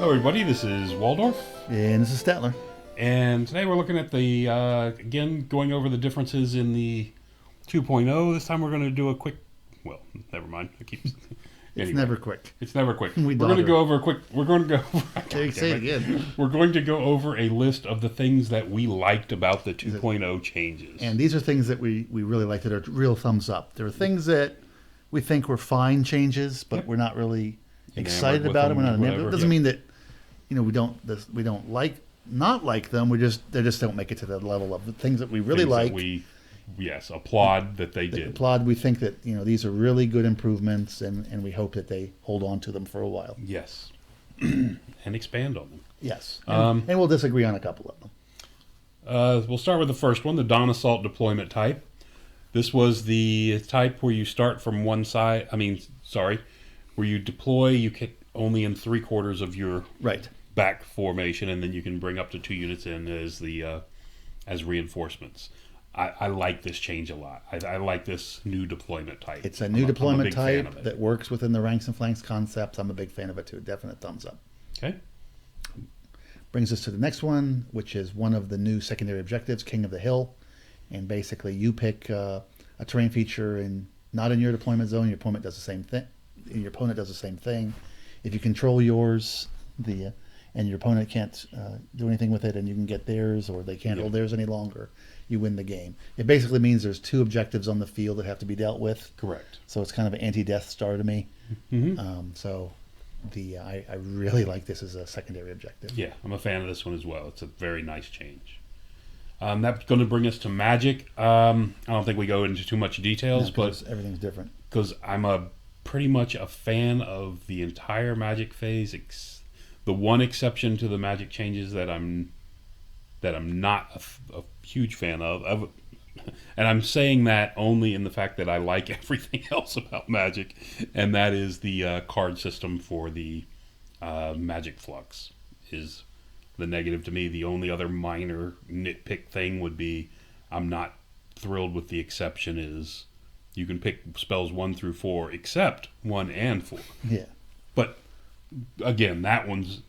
Hello, everybody. This is Waldorf. And this is Statler. And today we're looking at the, again, going over the differences in the 2.0. This time we're going to do a quick, well, never mind. I keep... It's never quick. It's never quick. We're going to go over a quick, we're going to go... Say it again. We're going to go over a list of the things that we liked about the 2.0 changes. And these are things that we really liked that are real thumbs up. There are things that we think were fine changes, but we're not really excited about them. We're not enamored. It doesn't mean that we don't not like them. They just don't make it to the level of the things that we really like. Applaud that they did. Applaud. We think that these are really good improvements, and we hope that they hold on to them for a while. Yes, and expand on them. Yes, and we'll disagree on a couple of them. We'll start with the first one, the Dawn Assault deployment type. This was the type where you start from one side. Where you deploy, you kick only in 3/4 of your back formation, and then you can bring up to 2 units in as reinforcements. I like this change a lot. I like this new deployment type. It's a new deployment type that works within the ranks and flanks concepts. I'm a big fan of it too. Definite thumbs up. Okay. Brings us to the next one, which is one of the new secondary objectives, King of the Hill. And basically you pick a terrain feature and not in your deployment zone. Your opponent does the same thing. If you control yours, and your opponent can't do anything with it, and you can get theirs, or they can't hold theirs any longer, you win the game. It basically means there's 2 objectives on the field that have to be dealt with. Correct. So it's kind of an anti-Death Star to me. Mm-hmm. I really like this as a secondary objective. Yeah, I'm a fan of this one as well. It's a very nice change. That's going to bring us to Magic. I don't think we go into too much details, but everything's different. Because I'm pretty much a fan of the entire Magic phase. The one exception to the Magic changes that I'm not a huge fan of, and I'm saying that only in the fact that I like everything else about Magic, and that is the card system for the Magic Flux is the negative to me. The only other minor nitpick thing would be I'm not thrilled with the exception is you can pick spells 1 through 4 except 1 and 4. Yeah. But again,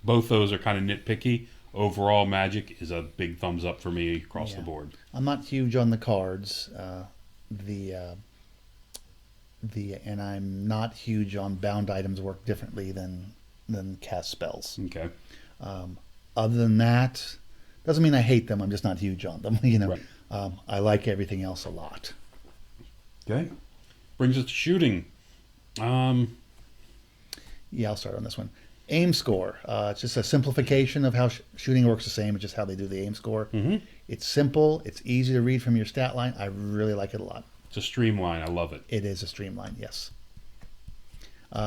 both those are kind of nitpicky. Overall, Magic is a big thumbs up for me across the board. I'm not huge on the cards, and I'm not huge on bound items work differently than cast spells. Okay. Other than that, doesn't mean I hate them. I'm just not huge on them. Right. I like everything else a lot. Okay. Brings us to shooting. Yeah, I'll start on this one. Aim score. It's just a simplification of how shooting works the same. It's just how they do the aim score. Mm-hmm. It's simple. It's easy to read from your stat line. I really like it a lot. It's a streamline. I love it. It is a streamline, yes.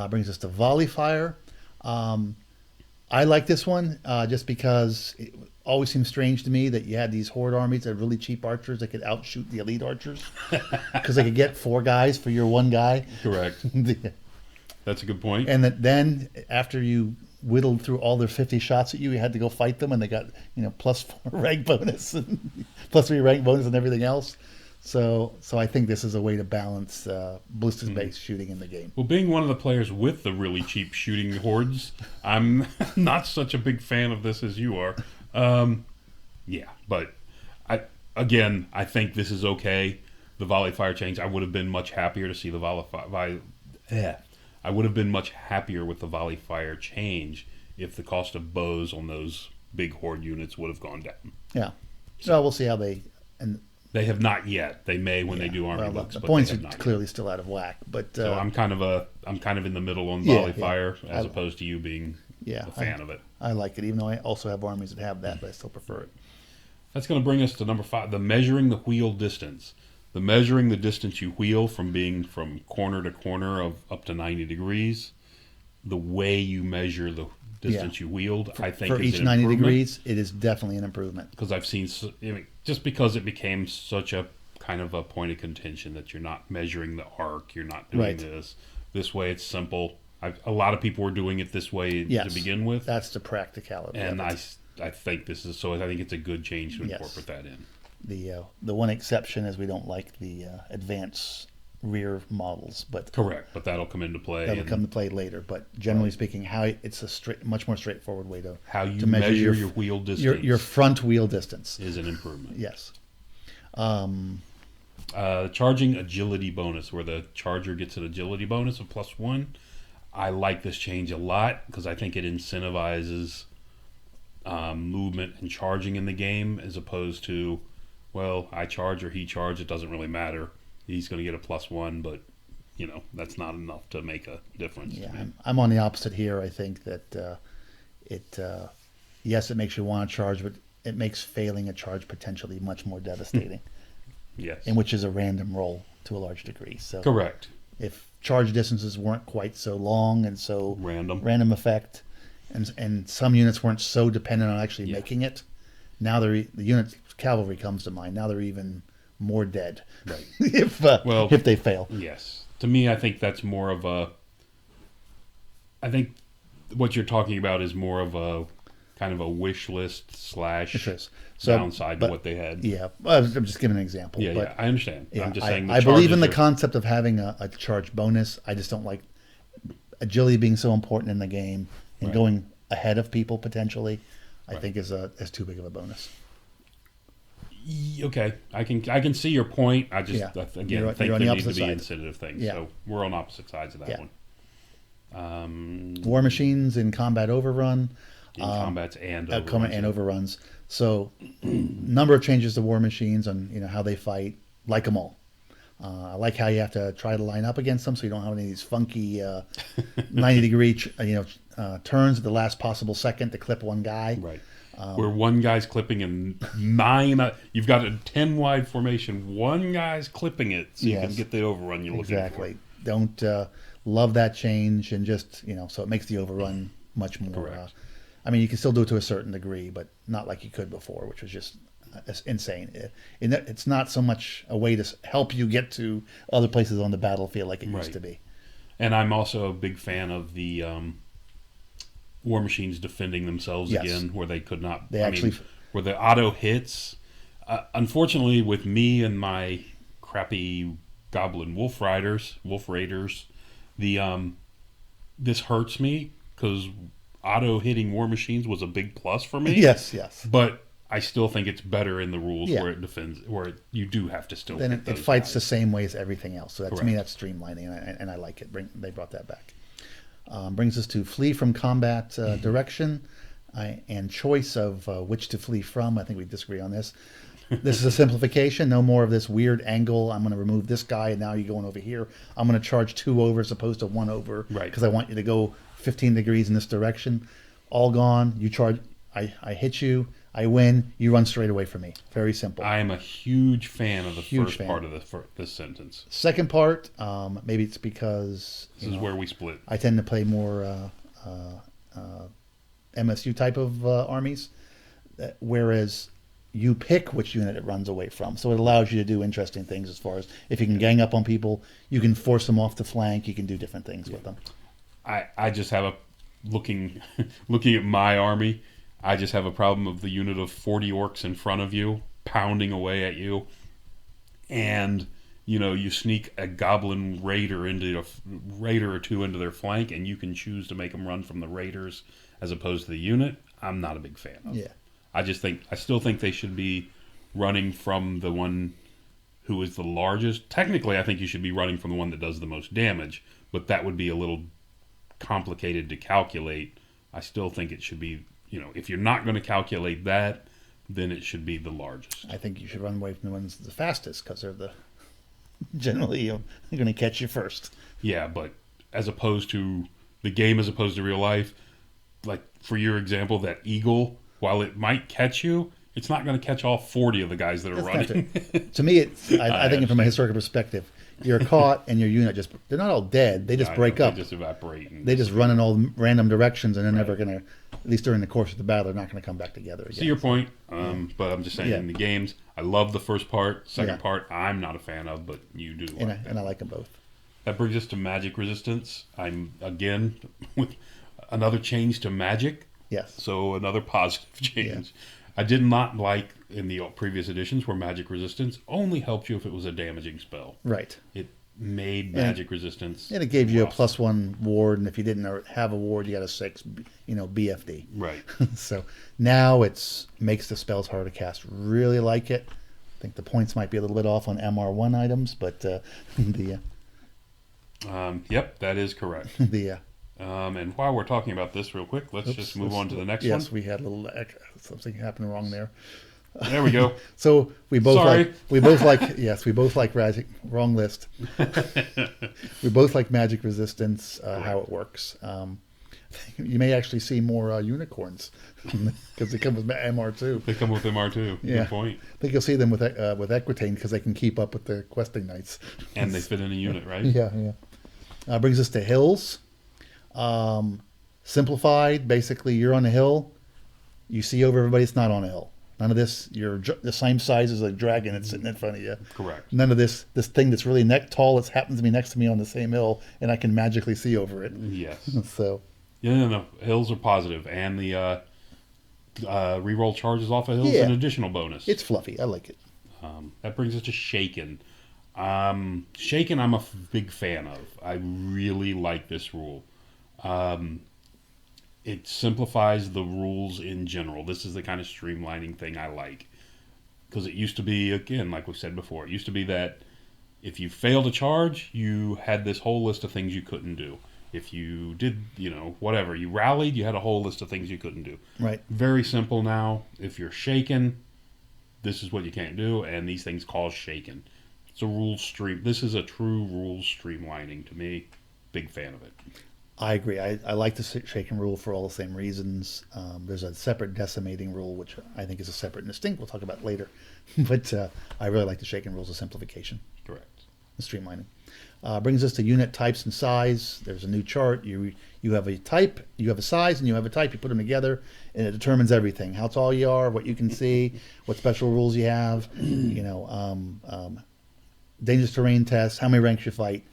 Brings us to volley fire. I like this one just because it always seems strange to me that you had these horde armies of really cheap archers that could outshoot the elite archers because they could get 4 guys for your 1 guy. Correct. That's a good point. And that then after you whittled through all their 50 shots at you, you had to go fight them, and they got +4 rank bonus and +3 rank bonus and everything else. So I think this is a way to balance ballistic-based shooting in the game. Well, being one of the players with the really cheap shooting hordes, I'm not such a big fan of this as you are. But I think this is okay. The volley fire change, I would have been much happier to see the I would have been much happier with the volley fire change if the cost of bows on those big horde units would have gone down. Yeah. So we'll see how they... They have not yet. They may when they do army books. The points are clearly still out of whack. But so I'm kind of in the middle on volley fire as opposed to you being a fan of it. I like it, even though I also have armies that have that, but I still prefer it. That's going to bring us to number 5, the measuring the wheel distance. The measuring the distance you wheel from being from corner to corner of up to 90 degrees. The way you measure the distance you wheeled, I think, for each 90 degrees, it is definitely an improvement. Because I've seen, just because it became such a kind of a point of contention that you're not measuring the arc, you're not doing this. This way, it's simple. A lot of people were doing it this way to begin with. That's the practicality. And I think this is I think it's a good change to incorporate that in. The one exception is we don't like the advance rear models, but Correct, but that'll come into play. that'll and come to play later. But generally speaking, how it's a much more straightforward way how you to measure your wheel distance your front wheel distance. is an improvement. Yes. Charging agility bonus, where the charger gets an agility bonus of +1. I like this change a lot because I think it incentivizes movement and charging in the game, as opposed to, well, I charge or he charge, it doesn't really matter. He's going to get a +1, but that's not enough to make a difference. Yeah, I'm on the opposite here. I think that yes, it makes you want to charge, but it makes failing a charge potentially much more devastating. Yes. And which is a random roll to a large degree. So Correct. if charge distances weren't quite so long and so random effect, and some units weren't so dependent on actually making it, now the unit cavalry comes to mind. Now they're even more dead, right? if they fail. Yes, to me, I think that's more of a. I think what you're talking about is more of a kind of a wish list / downside to what they had. Yeah, I'm just giving an example. Yeah, I understand. Yeah, I'm just saying. I believe in the concept of having a charge bonus. I just don't like agility being so important in the game and going ahead of people potentially. I think is too big of a bonus. Okay, I can see your point. I just again think there need to be incentive things. Yeah. So we're on opposite sides of that one. War machines in combat overrun. In combats and overruns. So, number of changes to war machines on how they fight. Like them all. I like how you have to try to line up against them, so you don't have any of these funky 90-degree turns at the last possible second to clip one guy. Right. Where one guy's clipping and 9, you've got a 10 wide formation. One guy's clipping it, so you can get the overrun you're looking for. Exactly. Don't love that change, and just so it makes the overrun much more. Correct. I mean, you can still do it to a certain degree, but not like you could before, which was just insane. It's not so much a way to help you get to other places on the battlefield like it used to be. And I'm also a big fan of the war machines defending themselves again, where they could not. Where the auto hits. Unfortunately, with me and my crappy goblin wolf raiders, this hurts me because auto hitting war machines was a big plus for me. Yes. But I still think it's better in the rules where it defends, where you do have to still. Then it fights the same way as everything else. So to me, that's streamlining, and I like it. They brought that back. Brings us to flee from combat direction and choice of which to flee from. I think we disagree on this. This is a simplification. No more of this weird angle. I'm going to remove this guy, and now you're going over here. I'm going to charge 2 over as opposed to 1 over, because I want you to go 15 degrees in this direction. All gone. You charge. I hit you. I win. You run straight away from me. Very simple. I am a huge fan of the first part of this sentence. Second part, maybe it's because this is where we split. I tend to play more MSU type of armies, whereas you pick which unit it runs away from. So it allows you to do interesting things as far as if you can gang up on people, you can force them off the flank, you can do different things with them. I just have a looking at my army, I just have a problem of the unit of 40 orcs in front of you pounding away at you, and you sneak a goblin raider or two into their flank, and you can choose to make them run from the raiders as opposed to the unit. I'm not a big fan of. Yeah. I still think they should be running from the one who is the largest. Technically, I think you should be running from the one that does the most damage, but that would be a little complicated to calculate. I still think it should be, if you're not going to calculate that, then it should be the largest. I think you should run away from the ones the fastest, because they're generally going to catch you first. Yeah, but as opposed to the game, as opposed to real life, like for your example, that eagle, while it might catch you, it's not going to catch all 40 of the guys that are running. To me, I think from a historical perspective, you're caught and your unit they're not all dead. They just break up. They just evaporate. They just run in all random directions, and they're never going to, at least during the course of the battle, they're not going to come back together again. See your point, but I'm just saying in the games, I love the first part. Second part, I'm not a fan of, but you do. And I like them both. That brings us to magic resistance. I'm, again, with another change to magic. Yes. So another positive change. I did not like in the previous editions where magic resistance only helped you if it was a damaging spell. Right. It made magic resistance. And it gave you a rough. +1 ward, and if you didn't have a ward, you got a 6, BFD. Right. So now it's makes the spells harder to cast. Really like it. I think the points might be a little bit off on MR1 items, but the Yep, that is correct. the And while we're talking about this real quick, let's just move on to the next one. Yes, we had a little something happened wrong there. There we go. So we both Sorry. we both like magic. Wrong list. We both like magic resistance. How it works. You may actually see more unicorns because they come with MR2. They come with MR2. Yeah. Good point. I think you'll see them with Equitane because they can keep up with the questing knights. And they fit in a unit, right? Yeah. Brings us to hills. Simplified. Basically, you're on a hill. You see over everybody. It's not on a hill. None of this. You're the same size as a dragon that's sitting in front of you. Correct. None of this thing that's really tall that happens to be next to me on the same hill, and I can magically see over it. Yes. So Yeah, no. Hills are positive, and the reroll charges off of hills is Yeah. an additional bonus. it's fluffy. I like it. That brings us to Shaken. Shaken, I'm a big fan of. I really like this rule. It simplifies the rules in general. This is the kind of streamlining thing I like. Because it used to be, again, like we said before, it used to be that if you failed a charge, you had this whole list of things you couldn't do. If you did, whatever, you rallied, you had a whole list of things you couldn't do. Right. Very simple now. If you're shaken, this is what you can't do, and these things cause shaken. It's a rule stream. This is a true rules streamlining to me. Big fan of it. I agree. I like the shaken rule for all the same reasons. There's a separate decimating rule, which I think is a separate and distinct. We'll talk about later. But I really like the shaken rules of simplification Correct. and streamlining. Brings us to unit types and size. There's a new chart. You have a type, you have a size, and you have a type. You put them together, and it determines everything: how tall you are, what you can see, what special rules you have. Dangerous terrain tests, how many ranks you fight.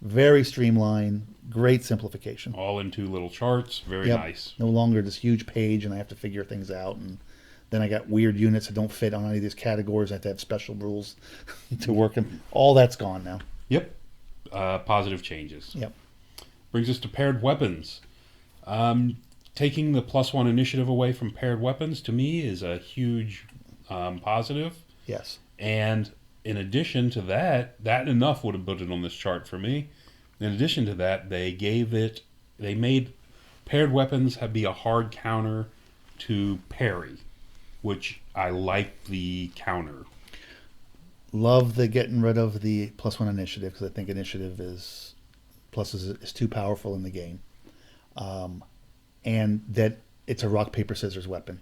Very streamlined, great simplification. All in 2 little charts. Very Yep. nice. No longer this huge page, and I have to figure things out. And then I got weird units that don't fit on any of these categories. I have to have special rules to work them. All that's gone now. Yep. Positive changes. Yep. Brings us to paired weapons. Taking the +1 initiative away from paired weapons, to me, is a huge positive. Yes. And in addition to that enough would have put it on this chart for me. In addition to that, they made paired weapons be a hard counter to parry, which I like the counter. Love the getting rid of the +1 initiative because I think initiative is too powerful in the game, and that it's a rock paper scissors weapon.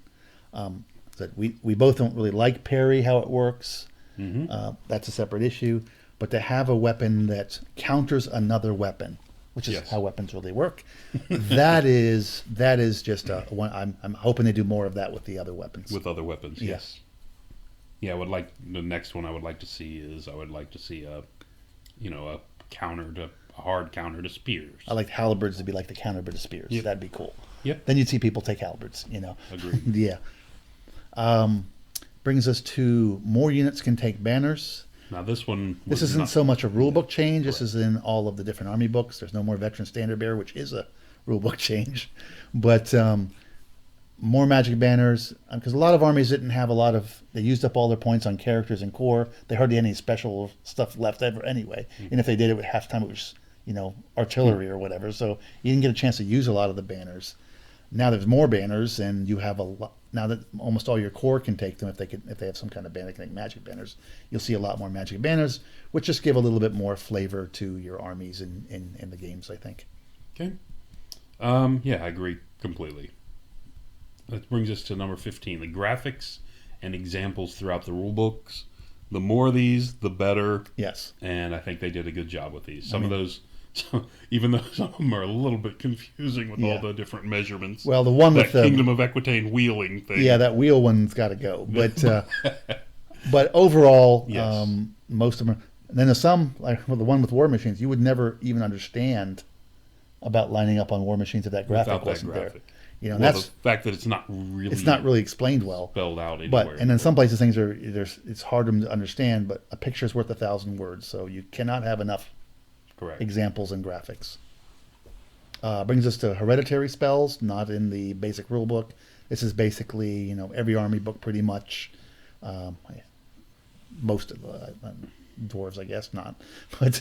That we both don't really like parry how it works. Mm-hmm. That's a separate issue. But to have a weapon that counters another weapon, which is Yes. how weapons really work, that is just one. I'm hoping they do more of that with the other weapons. With other weapons, Yeah. yes. Yeah, I would like the next one. I would like to see a hard counter to spears. I like halberds to be like the counter to spears. Yep. That'd be cool. Yep. Then you'd see people take halberds. Agreed. Yeah. Brings us to more units can take banners. Now this one. This was isn't not- so much a rule book change. This is in all of the different army books. There's no more veteran standard bearer, which is a rule book change. But more magic banners, because a lot of armies didn't have they used up all their points on characters and core. They hardly had any special stuff left ever anyway. And if they did it at halftime, it was, artillery or whatever. So you didn't get a chance to use a lot of the banners. Now there's more banners, and you have a lot. Now that almost all your core can take them, if they have some kind of banner, can make magic banners. You'll see a lot more magic banners, which just give a little bit more flavor to your armies in the games, I think. Okay. Yeah, I agree completely. That brings us to number 15, the graphics and examples throughout the rule books. The more of these, the better. Yes. And I think they did a good job with these. Some of those, even though some of them are a little bit confusing with all the different measurements. Well, the one that with the Kingdom of Equitane wheeling thing. Yeah, that wheel one's got to go. But overall, Yes. most of them. And then there's some, like the one with war machines, you would never even understand about lining up on war machines if that graphic Without that wasn't graphic. there. Well, That's the fact that it's not really explained well. spelled out anywhere. But and in some places it's hard to understand. But a picture is worth 1,000 words, so you cannot have enough Correct. examples and graphics. Brings us to hereditary spells, not in the basic rule book. This is basically, every army book pretty much. Most of the dwarves, I guess not, but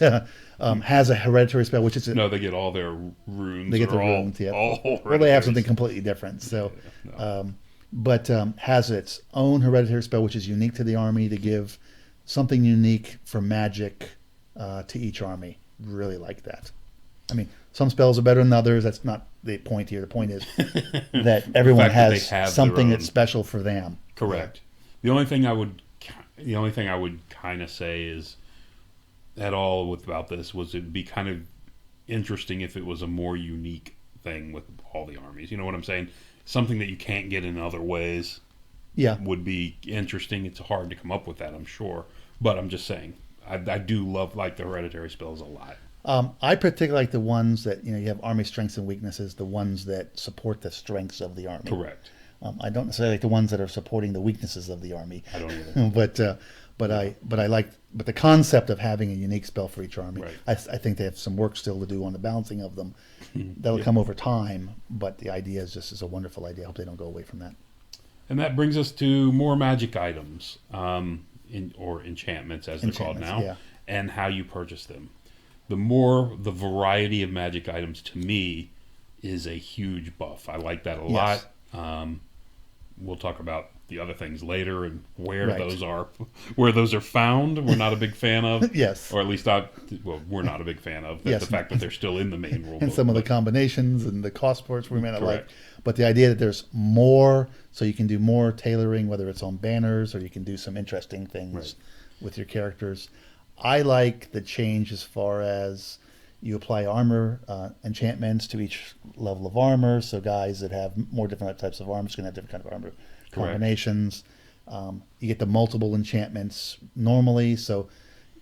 has a hereditary spell, which is No, they get all their runes. they get the all, runes. Yeah, all well, they have hereditaries. something completely different. So, No. but has its own hereditary spell, which is unique to the army to give something unique for magic to each army. Really like that. I mean, some spells are better than others. That's not the point here. The point is that everyone fact that they has have something their that's own. special for them. Correct. The only thing I would kind of say is at all about this was it'd be kind of interesting if it was a more unique thing with all the armies. You know what I'm saying? Something that you can't get in other ways Yeah. would be interesting. It's hard to come up with that, I'm sure. But I'm just saying, I do love like the hereditary spells a lot. I particularly like the ones that you have army strengths and weaknesses. The ones that support the strengths of the army. Correct. I don't necessarily like the ones that are supporting the weaknesses of the army. I don't either. but I like the concept of having a unique spell for each army. Right. I think they have some work still to do on the balancing of them. That'll Yeah. come over time, but the idea is a wonderful idea. I hope they don't go away from that. And that brings us to more magic items, or enchantments as they're called now, Enchantments, and how you purchase them. The variety of magic items to me is a huge buff. I like that a Yes. lot. We'll talk about the other things later and where Right. those are found. We're not a big fan of. Yes. Or at least we're not a big fan of Yes. the fact that they're still in the main rule And book. some of the but- combinations and the cost for it we may not like. Correct. But the idea that there's more, so you can do more tailoring, whether it's on banners or you can do some interesting things Right. with your characters. I like the change as far as you apply armor enchantments to each level of armor. So guys that have more different types of armor can have different kind of armor combinations. You get the multiple enchantments normally, so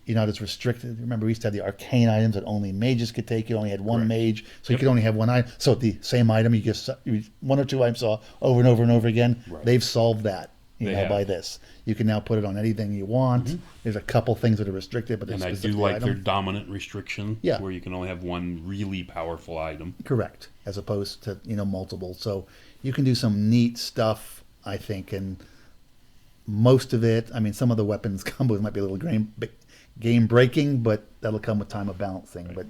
you're not as restricted. Remember, we used to have the arcane items that only mages could take. You only had one Correct. mage, so you could only have one item. So the same item, you just one or two items saw over and over and over again. Right. They've solved that. They have. By this, you can now put it on anything you want. There's a couple things that are restricted, but And they're I do specific like item. their dominant restriction, Yeah. where you can only have one really powerful item. Correct, as opposed to multiple. So you can do some neat stuff, I think, and most of it. I mean, some of the weapons combos might be a little game breaking, but that'll come with time of balancing. Right. But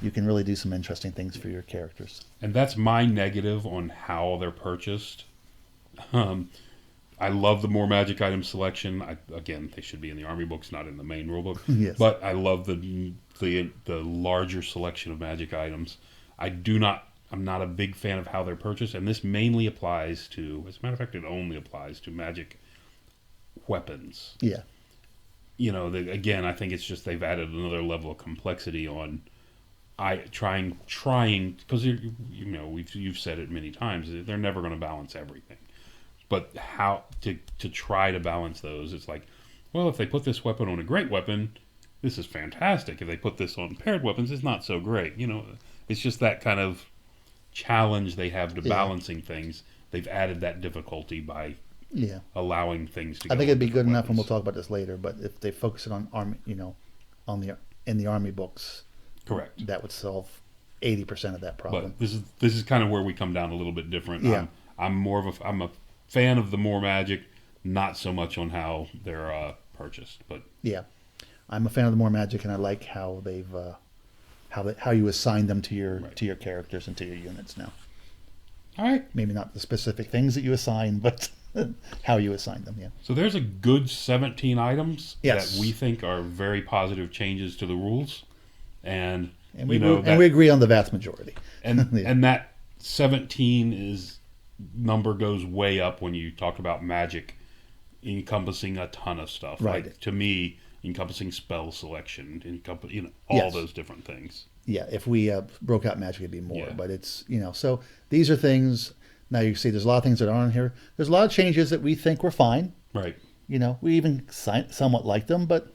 you can really do some interesting things for your characters. And that's my negative on how they're purchased. I love the more magic item selection. Again, they should be in the army books, not in the main rule book. Yes. But I love the larger selection of magic items. I'm not a big fan of how they're purchased, and this mainly applies to, as a matter of fact, it only applies to magic weapons. Yeah, Again, I think it's just they've added another level of complexity on. Trying because you've said it many times. They're never going to balance everything, but how to try to balance those? It's like, well, if they put this weapon on a great weapon, this is fantastic. If they put this on paired weapons, it's not so great. It's just that kind of challenge they have to balancing things. They've added that difficulty by allowing things to. I go think it'd be with good different enough, and we'll weapons. talk about this later. But if they focus it on army, in the army books, Correct. that would solve 80% of that problem. But this is kind of where we come down a little bit different. Yeah. I'm a fan of the more magic, not so much on how they're purchased. But Yeah, I'm a fan of the more magic, and I like how they've how you assign them to your Right. to your characters and to your units now. all right, Maybe not the specific things that you assign, but how you assign them. Yeah. so there's a good 17 items Yes. that we think are very positive changes to the rules, and And we agree on the vast majority. and Yeah. and that 17 number goes way up when you talk about magic encompassing a ton of stuff. Right. Like, to me, encompassing spell selection, all Yes. those different things. Yeah, if we broke out magic, it'd be more. Yeah. But it's so these are things. Now you see, there's a lot of things that aren't here. There's a lot of changes that we think were fine. Right. We even somewhat liked them, but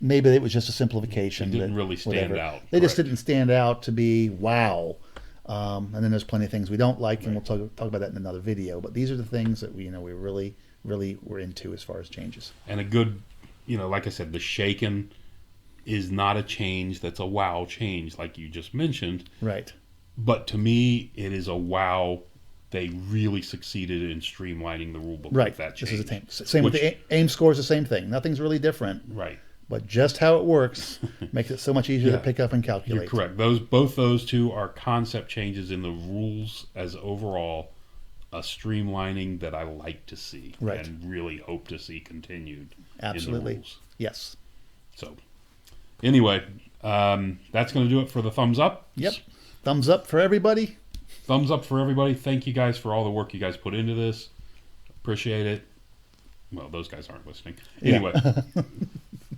maybe it was just a simplification. It didn't that- really stand whatever. out. They just Correct. didn't stand out to be wow. And then there's plenty of things we don't like, and we'll talk about that in another video. But these are the things that we really were into as far as changes. And a good, like I said, the shaken is not a change that's a wow change like you just mentioned. Right. But to me, it is a wow. They really succeeded in streamlining the rulebook Right. with that change. This is the same with the aim scores. The same thing. Nothing's really different. Right. But just how it works makes it so much easier to pick up and calculate. You're correct. Both those two are concept changes in the rules as overall a streamlining that I like to see Right. and really hope to see continued Absolutely. in the rules. Yes. So anyway, that's going to do it for the thumbs up. Yep. Thumbs up for everybody. Thumbs up for everybody. Thank you guys for all the work you guys put into this. Appreciate it. Well, those guys aren't listening. Anyway,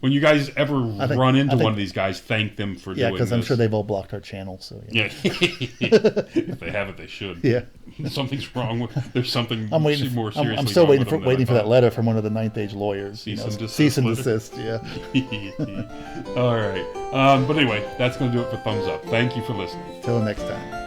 when you guys ever run into one of these guys, thank them for doing this. Yeah, because I'm sure they've all blocked our channel. So yeah. If they haven't, they should. Yeah. Something's wrong with. There's something I'm waiting. more seriously. I'm still wrong waiting with them than I for that thought. letter from one of the ninth age lawyers. Cease and desist Cease and letter. desist. Yeah. All right. But anyway, that's going to do it for thumbs up. Thank you for listening. Till next time.